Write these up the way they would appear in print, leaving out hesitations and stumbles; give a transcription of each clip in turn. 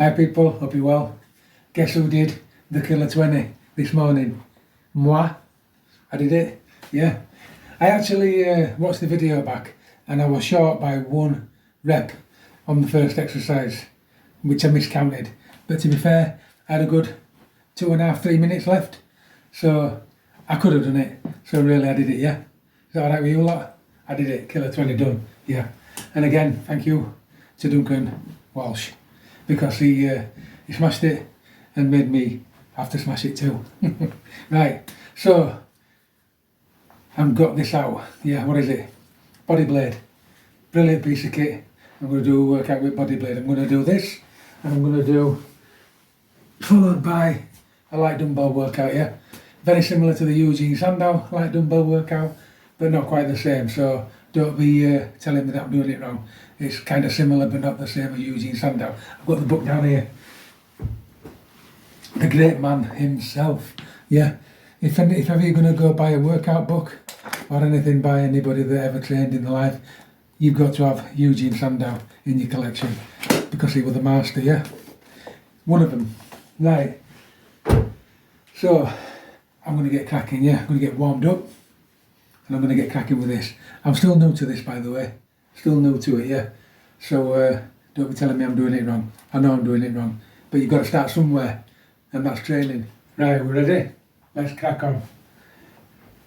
Hi people, hope you're well. Guess who did the killer 20 this morning? Moi. I did it, yeah. I actually watched the video back and I was short by 1 rep on the first exercise, which I miscounted. But to be fair, I had a good 2.5, 3 minutes left. So I could have done it. So really I did it, yeah. Is that alright with you lot? I did it, killer 20 done, yeah. And again, thank you to Duncan Walsh, because he smashed it and made me have to smash it too. Right, so I've got this out. Yeah, what is it? Body blade. Brilliant piece of kit. I'm going to do a workout with body blade. I'm going to do this, and I'm going to do, followed by a light dumbbell workout, yeah? Very similar to the Eugene Sandow light dumbbell workout, but not quite the same, so don't be telling me that I'm doing it wrong. It's kind of similar, but not the same as Eugene Sandow. I've got the book down here. The great man himself. Yeah. If ever you're going to go buy a workout book or anything by anybody that ever trained in their life, you've got to have Eugene Sandow in your collection, because he was the master, yeah? One of them. Right. So, I'm going to get cracking, yeah? I'm going to get warmed up and I'm going to get cracking with this. I'm still new to this, by the way. Still new to it, yeah? So, don't be telling me I'm doing it wrong. I know I'm doing it wrong. But you've got to start somewhere, and that's training. Right, we're ready? Let's crack on.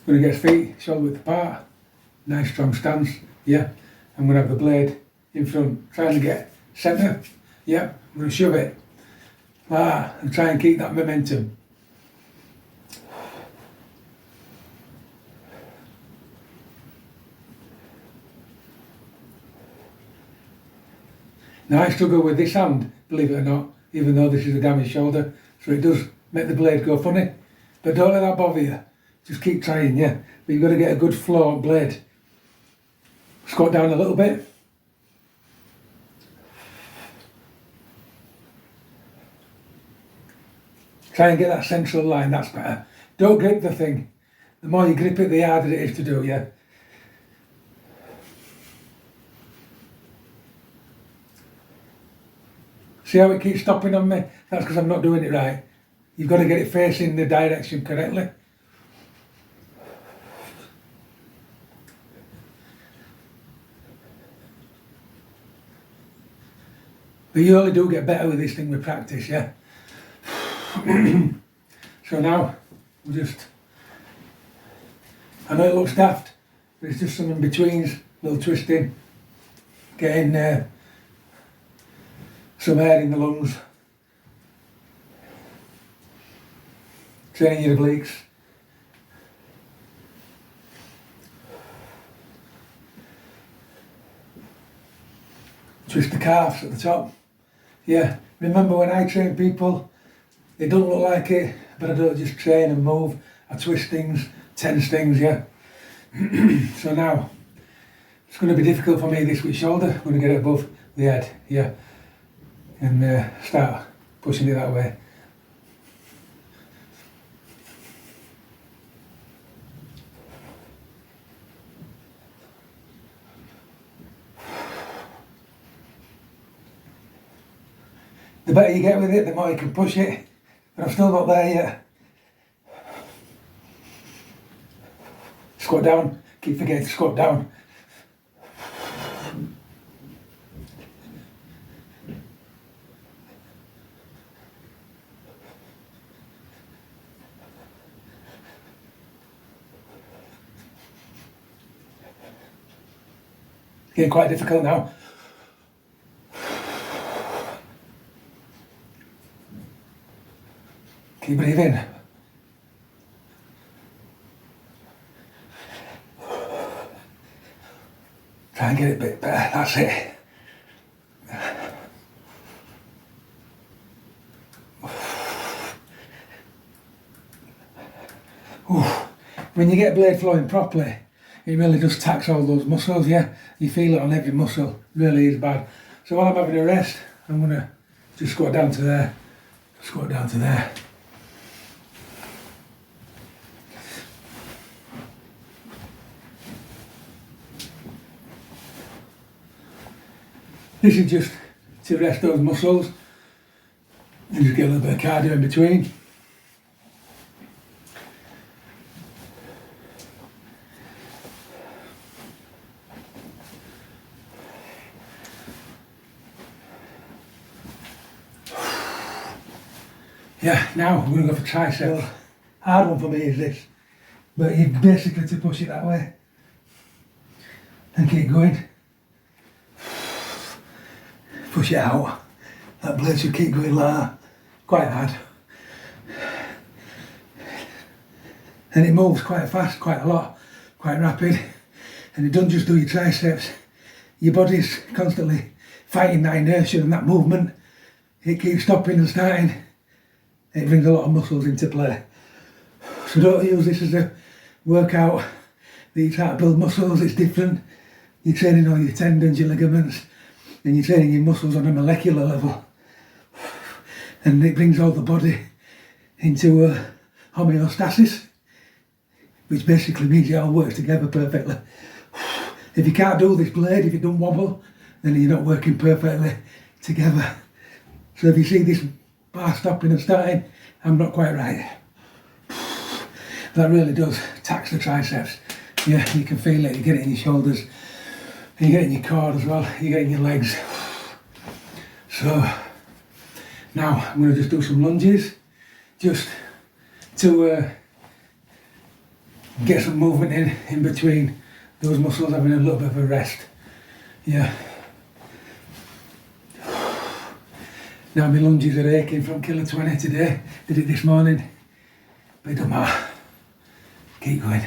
Going to get his feet shoulder width apart. Nice strong stance, yeah? I'm going to have the blade in front, trying to get centre, yeah? I'm going to shove it. And try and keep that momentum. Now I struggle with this hand, believe it or not, even though this is a damaged shoulder, so it does make the blade go funny. But don't let that bother you. Just keep trying, yeah? But you've got to get a good flow on blade. Squat down a little bit. Try and get that central line, that's better. Don't grip the thing. The more you grip it, the harder it is to do, yeah? See how it keeps stopping on me? That's because I'm not doing it right. You've got to get it facing the direction correctly. But you only do get better with this thing with practice, yeah? So now, we'll just, I know it looks daft, but it's just some in-betweens, little twisting, getting some air in the lungs, training your obliques. Twist the calves at the top. Yeah, remember when I train people, it don't look like it, but I don't just train and move. I twist things, tense things, yeah. So now, it's going to be difficult for me this with shoulder. I'm going to get it above the head, yeah. And start pushing it that way. The better you get with it, the more you can push it. But I'm still not there yet. Squat down. Keep forgetting to squat down. It's getting quite difficult now. Keep breathing. Try and get it a bit better, that's it. When you get blade flowing properly, it really does tax all those muscles, yeah? You feel it on every muscle, really is bad. So while I'm having a rest, I'm going to just squat down to there, squat down to there. This is just to rest those muscles And just get a little bit of cardio in between. Yeah, now we're going to go for triceps. Hard one for me is this, but you basically to push it that way and keep going. Push it out. That blade should keep going like that, quite hard. And it moves quite fast, quite a lot, quite rapid. And it doesn't just do your triceps. Your body's constantly fighting that inertia and that movement. It keeps stopping and starting. It brings a lot of muscles into play. So don't use this as a workout that you try to build muscles. It's different. You're training all your tendons, your ligaments, and you're training your muscles on a molecular level. And it brings all the body into homeostasis, which basically means it all works together perfectly. If you can't do this blade, if it don't wobble, then you're not working perfectly together. So if you see this bar stopping and starting, I'm not quite right. That really does tax the triceps. Yeah, you can feel it, you get it in your shoulders, and you get it in your core as well, you get it in your legs. So, now I'm going to just do some lunges, just to get some movement in between those muscles, having a little bit of a rest. Yeah. Now my lunges are aching from kilo 20 today. Did it this morning, but it don't matter. Keep going.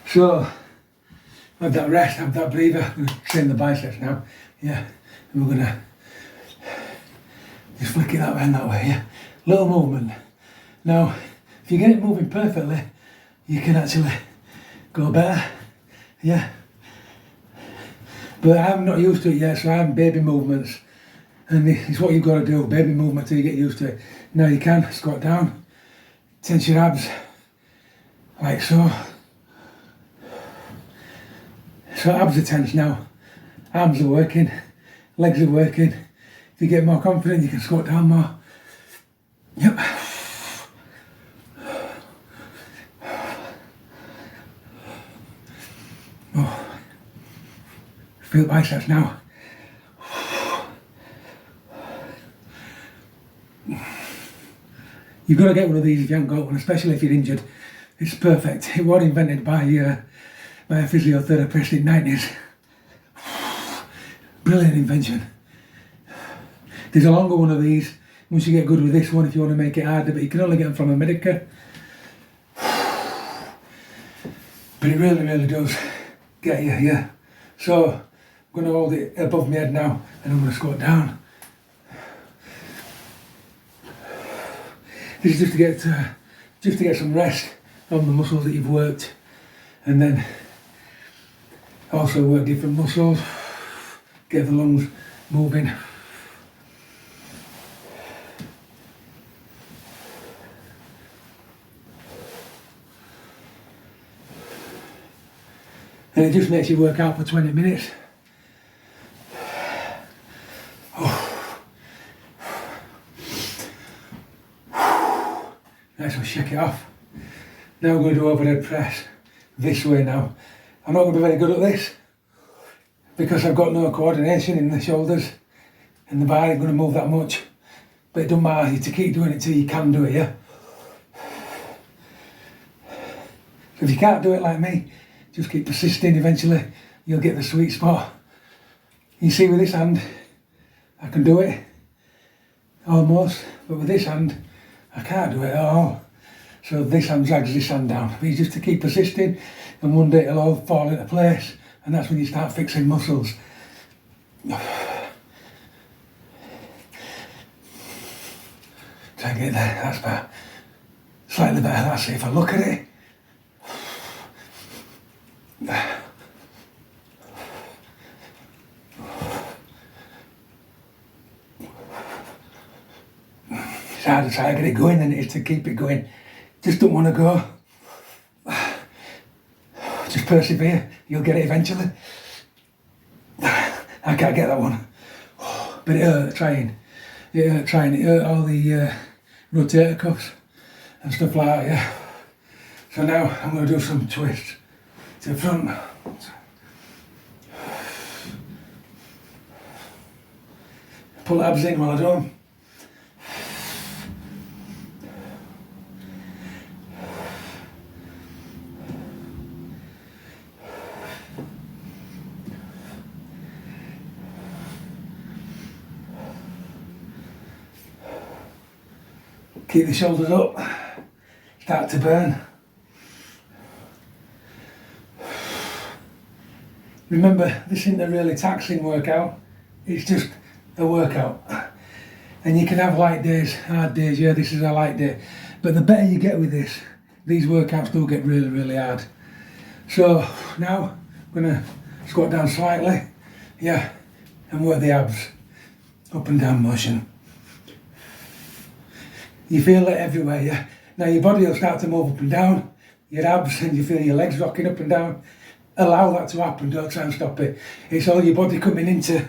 So, have that rest, have that breather. I'm going to train the biceps now. Yeah, and we're going to just flick it that way and that way. Yeah, little movement. Now, if you get it moving perfectly, you can actually go better. Yeah. But I'm not used to it yet, so I'm baby movements. And it's what you've got to do, baby movement till you get used to it. Now you can squat down, tense your abs, like so. So abs are tense now, arms are working, legs are working. If you get more confident, you can squat down more. Yep. Oh. Feel biceps now. You've got to get one of these if you haven't got one, especially if you're injured. It's perfect. It was invented by a physiotherapist in the 90s. Brilliant invention. There's a longer one of these. Once you get good with this one, if you want to make it harder, but you can only get them from America. But it really, really does get you, yeah. So, I'm going to hold it above my head now, and I'm going to squat down. This is just to get some rest on the muscles that you've worked, and then also work different muscles, get the lungs moving. And it just makes you work out for 20 minutes. Nice, we'll shake it off. Now we're going to do overhead press this way now. I'm not going to be very good at this because I've got no coordination in the shoulders and the bar ain't going to move that much. But it doesn't matter, you have to keep doing it till you can do it, yeah? So if you can't do it like me, just keep persisting, eventually you'll get the sweet spot. You see with this hand, I can do it, almost, but with this hand, I can't do it at all. So this hand drags this hand down. But you just to keep persisting, and one day it'll all fall into place, and that's when you start fixing muscles. Try and get there, that's better. Slightly better, that's it. If I look at it, it's harder to try to get it going than it is to keep it going. Just don't want to go. Just persevere, you'll get it eventually. I can't get that one. but it hurt trying. It hurt all the rotator cuffs and stuff like that, yeah. So now I'm going to do some twists to the front. Pull abs in while I do them. Keep the shoulders up, start to burn. Remember, this isn't a really taxing workout, it's just a workout. And you can have light days, hard days, yeah, this is a light day. But the better you get with this, these workouts do get really, really hard. So now I'm gonna squat down slightly, yeah, and work the abs, up and down motion. You feel it everywhere, yeah. Now your body will start to move up and down, your abs, and you feel your legs rocking up and down. Allow that to happen, don't try and stop it. It's all your body coming in to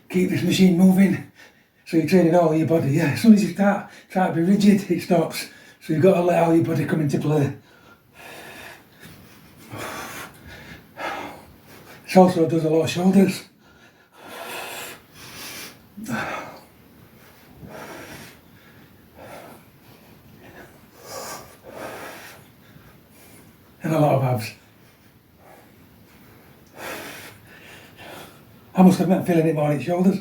keep this machine moving. So you're training all your body, yeah. As soon as you start to be rigid, it stops. So you've got to let all your body come into play. It also does a lot of shoulders. And a lot of abs. I must admit I'm feeling it more in shoulders.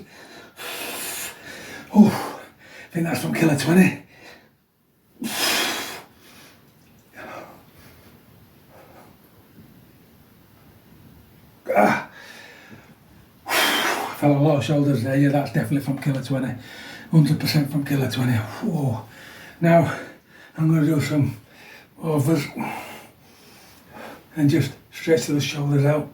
Oh, I think that's from killer 20. I felt a lot of shoulders there, yeah, that's definitely from killer 20. 100% from killer 20. Whoa. Now, I'm going to do some overs and just stretch those shoulders out.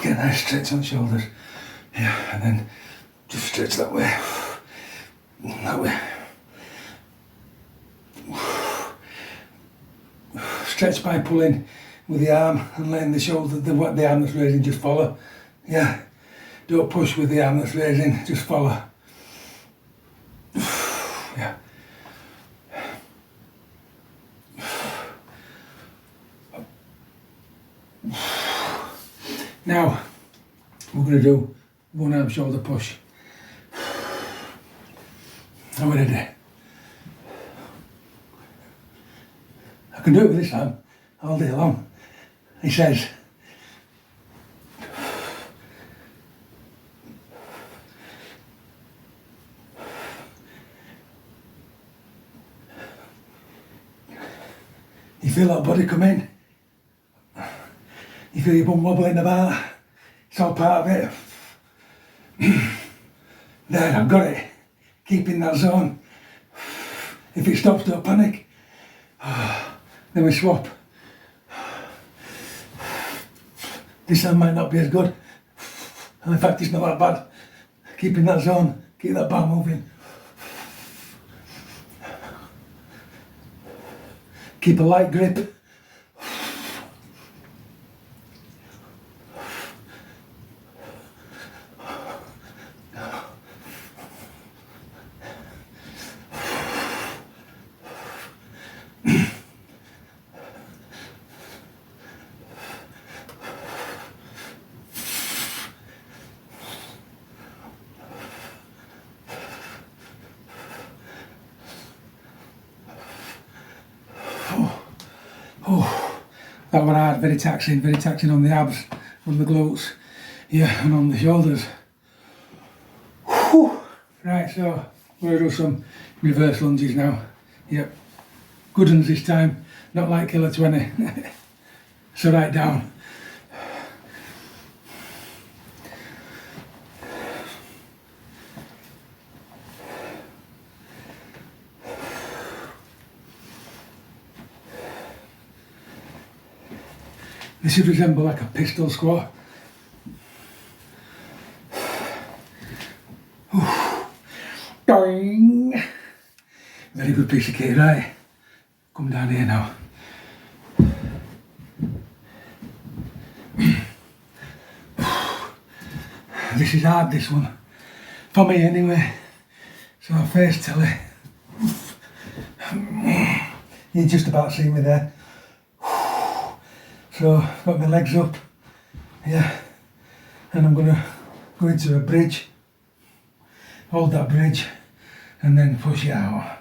Get a nice stretch on shoulders. Yeah, and then just stretch that way. That way. Stretch by pulling with the arm and letting the shoulder, the arm that's raising just follow. Yeah. Don't push with the arm that's raising, just follow. Yeah. Now, we're going to do one arm shoulder push. How would I do? I can do it with this arm all day long. He says, you feel that body come in? You feel your bum wobbling about? It's all part of it. There, I've got it. Keep in that zone. If it stops, don't panic. Then we swap. This hand might not be as good. And in fact, it's not that bad. Keep in that zone. Keep that bar moving. Keep a light grip. Oh, that one hard, very taxing on the abs, on the glutes, yeah, and on the shoulders. Whew. Right, so we're going to do some reverse lunges now. Yep, good ones this time, not like killer 20. So right down. This should resemble like a pistol squat. Doing. Very good piece of kit, right? Come down here now. This is hard, this one. For me anyway. So I face telly. You just about see me there. So got my legs up. Yeah. And I'm gonna go into a bridge. Hold that bridge and then push it out.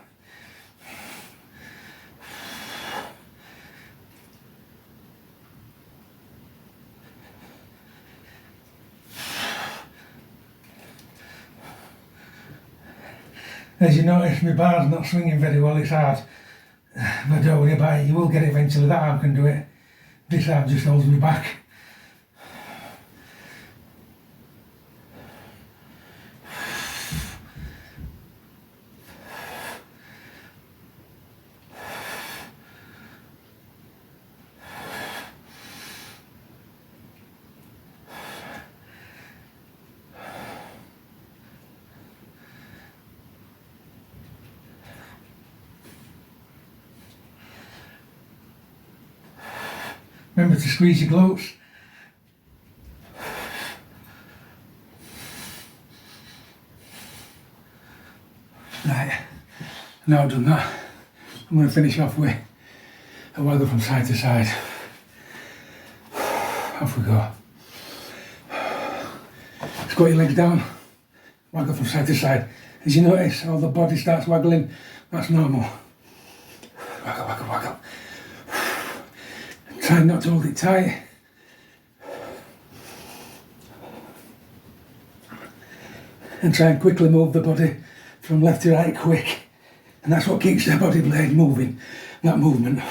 As you notice, my bar's not swinging very well, it's hard. But don't worry about it, you will get it eventually. That arm can do it. This arm just holds me back. Remember to squeeze your glutes. Right, now I've done that, I'm going to finish off with a waggle from side to side. Off we go. Squat your legs down, waggle from side to side. As you notice, all the body starts waggling, that's normal. Waggle, waggle, waggle. Try not to hold it tight. And try and quickly move the body from left to right quick. And that's what keeps the body blade moving, that movement.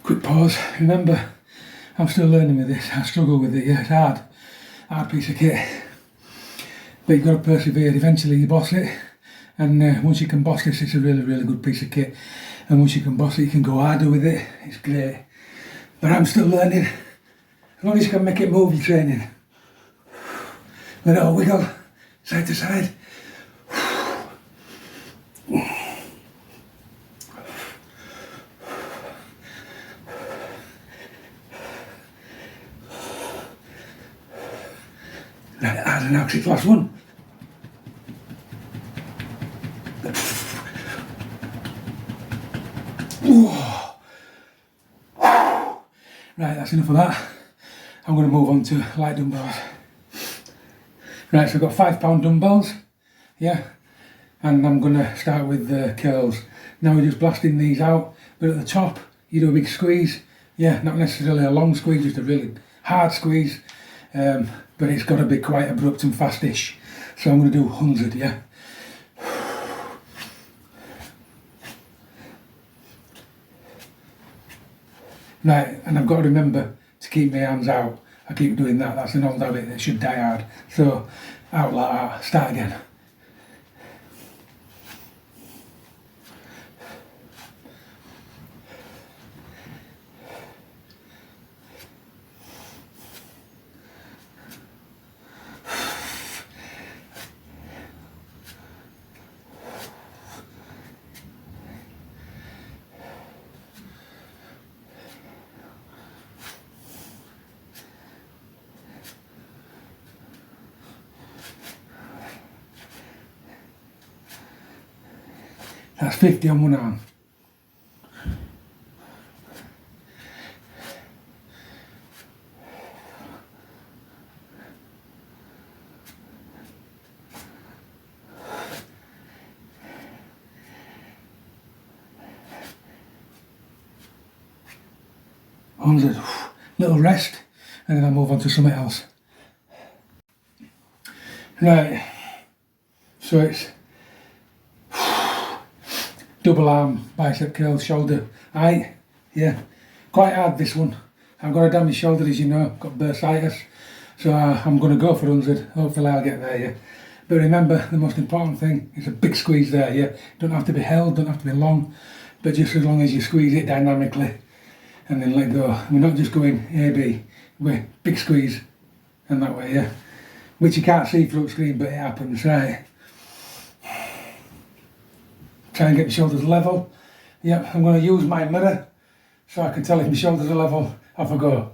Quick pause. Remember, I'm still learning with this. I struggle with it. Yeah, it's hard piece of kit. But you've got to persevere. Eventually you boss it. And once you can boss this, it's a really, really good piece of kit. And once you can boss it, you can go harder with it. It's great. But I'm still learning. As long as you can make it move, you're training. Let it all wiggle, side to side. Let it harder now, because it's last one. Right, that's enough of that. I'm going to move on to light dumbbells. Right, so I've got £5 dumbbells, yeah, and I'm going to start with the curls. Now we're just blasting these out, but at the top you do a big squeeze, yeah, not necessarily a long squeeze, just a really hard squeeze, but it's got to be quite abrupt and fastish. So I'm going to do 100, yeah. Right, and I've got to remember to keep my arms out. I keep doing that, that's an old habit that should die hard. So, out like that, start again. That's 50 on one arm. Little rest, and then I'll move on to something else. Right, so it's double arm, bicep curls, shoulder height, yeah. Quite hard this one. I've got a damaged shoulder, as you know, got bursitis, so I'm going to go for 100, hopefully I'll get there, yeah. But remember, the most important thing is a big squeeze there, yeah. Don't have to be held, don't have to be long, but just as long as you squeeze it dynamically and then let go. We're not just going A-B, we're big squeeze and that way, yeah. Which you can't see through the screen, but it happens, right. Try and get my shoulders level. Yeah, I'm going to use my mirror so I can tell if my shoulders are level. Off I go.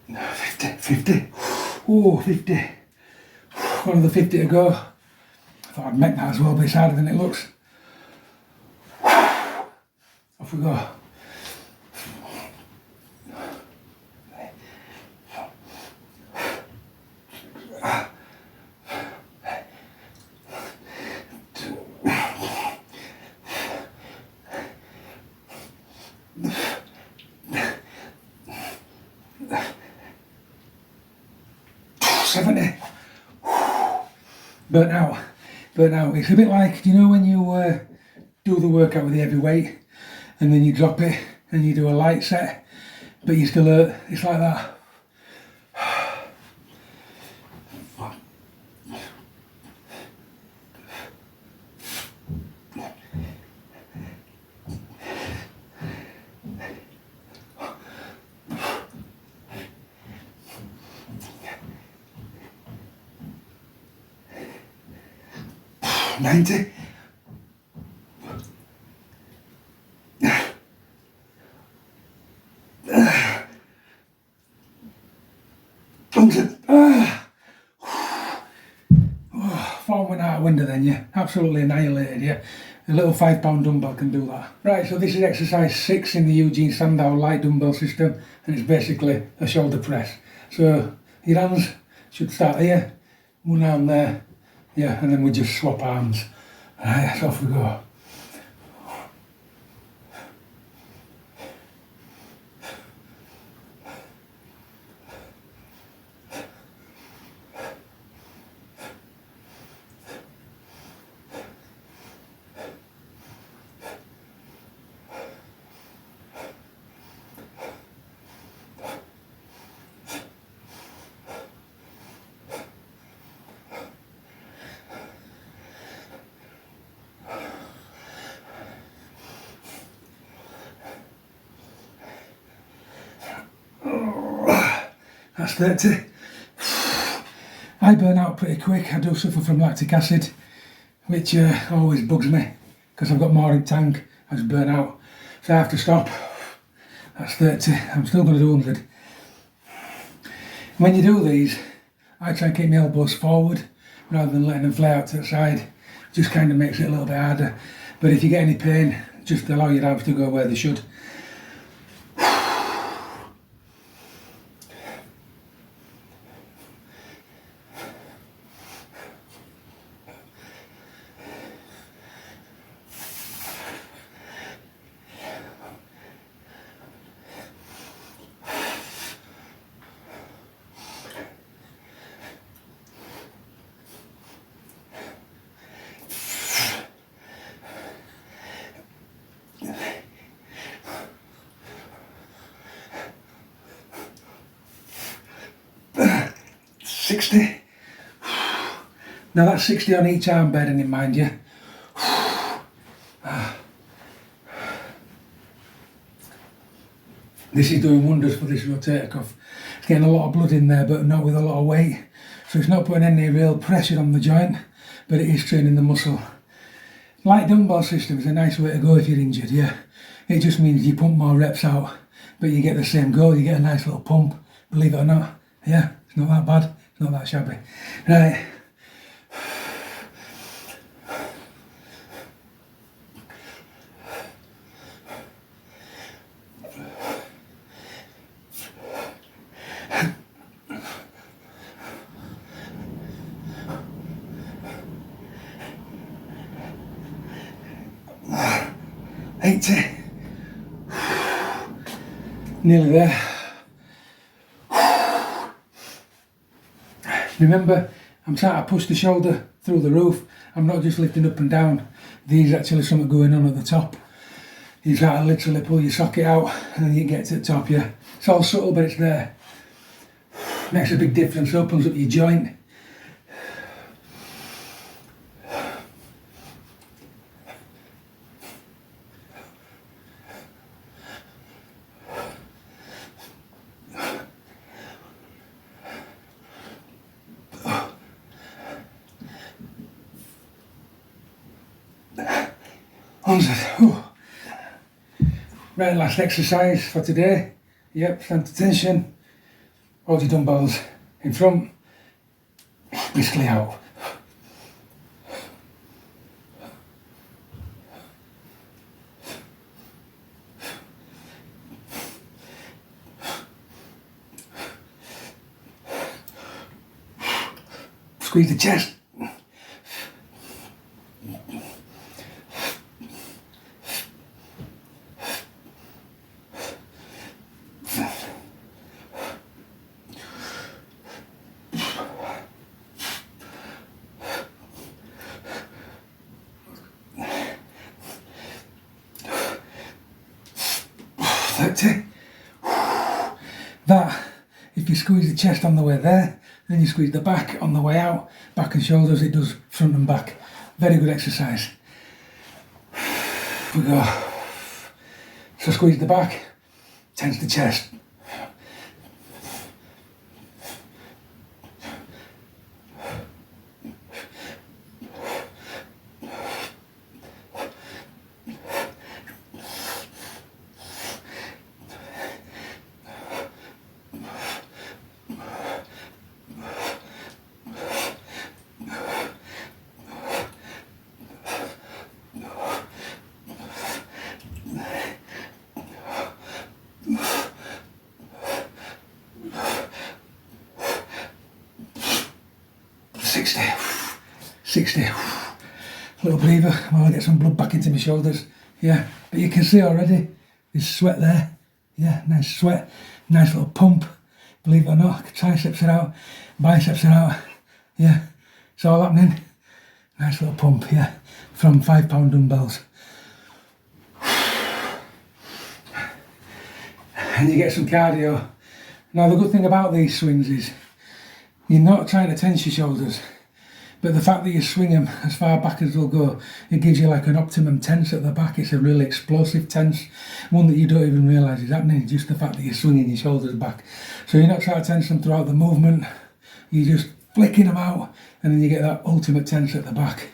No, 50. Oh, 50. Another 50 to go. I thought I'd make that as well, but it's harder than it looks. Off we go. Burnt out. It's a bit like, you know, when you do the workout with the heavy weight and then you drop it and you do a light set, but you still hurt. It's like that. 90. Phone went out of window then, yeah. Absolutely annihilated, yeah. A little 5-pound dumbbell can do that. Right, so this is exercise 6 in the Eugene Sandow light dumbbell system, and it's basically a shoulder press. So your hands should start here, one arm there, yeah, and then we just swap arms. Right, so off we go. That's 30. I burn out pretty quick. I do suffer from lactic acid, which always bugs me because I've got more in tank. I just burn out, so I have to stop. That's 30. I'm still going to do 100. When you do these, I try and keep my elbows forward rather than letting them fly out to the side. Just kind of makes it a little bit harder. But if you get any pain, just allow your arms to go where they should. Now that's 60 on each arm, bearing in mind, yeah. This is doing wonders for this rotator cuff. It's getting a lot of blood in there, but not with a lot of weight. So it's not putting any real pressure on the joint, but it is training the muscle. Light dumbbell system is a nice way to go if you're injured, yeah. It just means you pump more reps out, but you get the same goal, you get a nice little pump, believe it or not. Yeah, it's not that bad. It's not that shabby. Right. Nearly there. Remember, I'm trying to push the shoulder through the roof. I'm not just lifting up and down. There's actually something going on at the top. You try to literally pull your socket out and then you get to the top, yeah. It's all subtle, but it's there. Makes a big difference, opens up your joint. Right, last exercise for today. Yep, stand to tension. Hold your dumbbells in front, briskly out. Squeeze the chest. That, if you squeeze the chest on the way there, then you squeeze the back on the way out, back and shoulders, it does front and back. Very good exercise. We go. So squeeze the back, tense the chest. Little breather while I get some blood back into my shoulders. Yeah, but you can see already there's sweat there. Yeah, nice sweat, nice little pump. Believe it or not, triceps are out, biceps are out. Yeah, it's all happening. Nice little pump, yeah, from 5 pound dumbbells. And you get some cardio. Now the good thing about these swings is you're not trying to tense your shoulders. But the fact that you swing them as far back as they'll go, it gives you like an optimum tense at the back. It's a really explosive tense, one that you don't even realise is happening, just the fact that you're swinging your shoulders back. So you're not trying to tense them throughout the movement, you're just flicking them out, and then you get that ultimate tense at the back.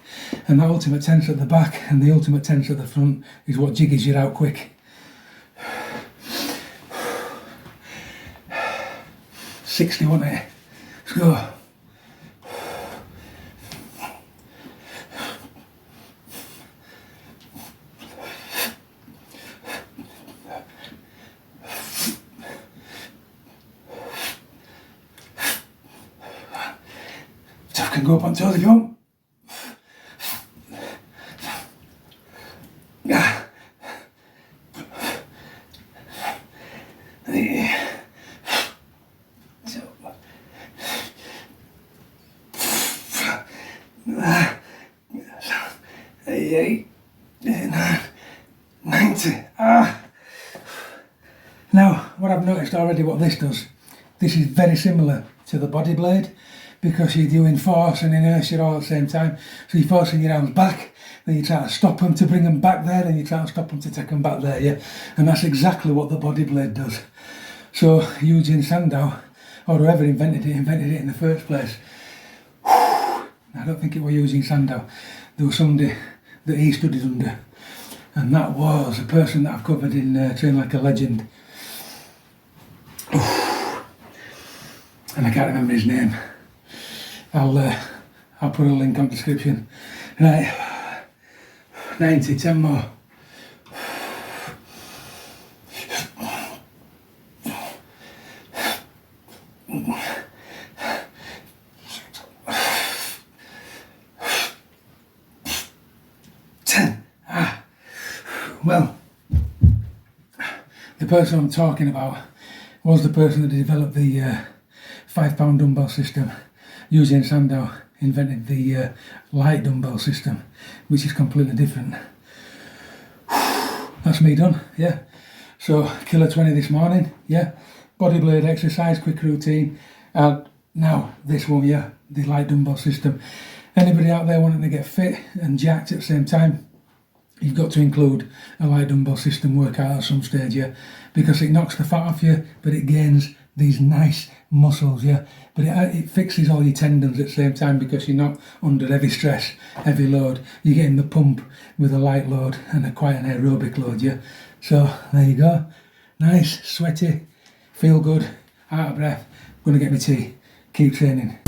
And that ultimate tense at the back and the ultimate tense at the front is what jiggers you out quick. 60, wasn't it? Let's go. Can go up on toes if you want. Now, what I've noticed already, what this does, this is very similar to the body blade, because you're doing force and inertia all at the same time. So you're forcing your arms back, then you try to stop them to bring them back there, then you try to stop them to take them back there, yeah? And that's exactly what the body blade does. So Eugene Sandow, or whoever invented it in the first place. I don't think it was Eugene Sandow. There was somebody that he studied under, and that was a person that I've covered in Train Like a Legend. And I can't remember his name. I'll put a link on the description. Right, 90, 10 more. Well, the person I'm talking about was the person that developed the £5 dumbbell system. Eugene Sandow invented the light dumbbell system, which is completely different. That's me done, yeah. So, killer 20 this morning, yeah. Body blade exercise, quick routine. And now this one, yeah, the light dumbbell system. Anybody out there wanting to get fit and jacked at the same time, you've got to include a light dumbbell system workout at some stage, yeah, because it knocks the fat off you, but it gains these nice muscles, yeah, but it fixes all your tendons at the same time because you're not under heavy stress, heavy load. You're getting the pump with a light load and quite an aerobic load, yeah. So there you go, nice, sweaty, feel good, out of breath. Gonna get my tea, keep training.